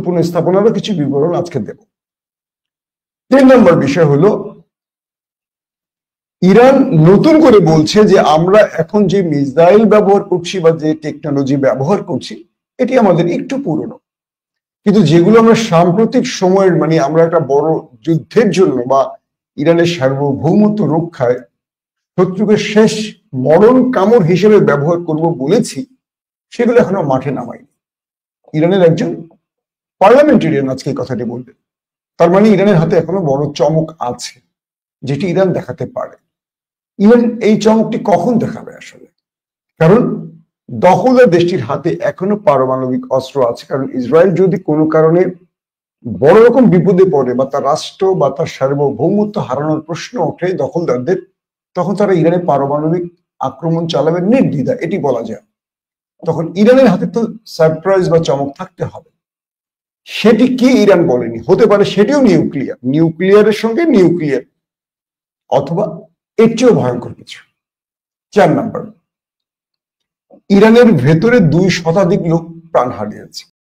পুনঃস্থাপনারও কিছু বিবরণ আজকে দেব। 3 নম্বর বিষয় হলো ইরান নতুন করে বলছে যে আমরা এখন যে মিসাইল ব্যবহার করছি বা যে টেকনোলজি ব্যবহার করছি এটি আমাদের একটু পুরনো, কিন্তু যেগুলো আমরা সাম্প্রতিক সময়ের মানে আমরা একটা বড় যুদ্ধের জন্য বা ইরানের সার্বভৌমত্ব রক্ষায় শত্রুকে শেষ মরণ কামড় হিসেবে ব্যবহার করব বলেছি, সেগুলো এখনো মাঠে নামায়নি। ইরানের একজন পার্লামেন্টেরিয়ান আজকে এই কথাটি বলবেন। তার মানে ইরানের হাতে এখনো বড় চমক আছে যেটি ইরান দেখাতে পারে। ইরান এই চমকটি কখন দেখাবে আসলে? কারণ দখলদার দেশটির হাতে এখনো পারমাণবিক অস্ত্র আছে। কারণ ইসরায়েল যদি কোনো কারণে বড় রকম বিপদে পড়ে বা তার রাষ্ট্র বা তার সার্বভৌমত্ব হারানোর প্রশ্ন ওঠে দখলদারদের, তখন তারা ইরানে পারমাণবিক আক্রমণ চালাবে নির্দ্বিধা, এটি বলা যায়। তখন ইরানের হাতে তো সারপ্রাইজ বা চমক থাকতে হবে। সেটি কি ইরান বলেনি, হতে পারে সেটিও নিউক্লিয়ারের সঙ্গে নিউক্লিয়ার অথবা এর চেয়েও ভয়ঙ্কর কিছু। 4 নম্বর, ইরানের ভেতরে 2 শতাধিক লোক প্রাণ হারিয়েছে।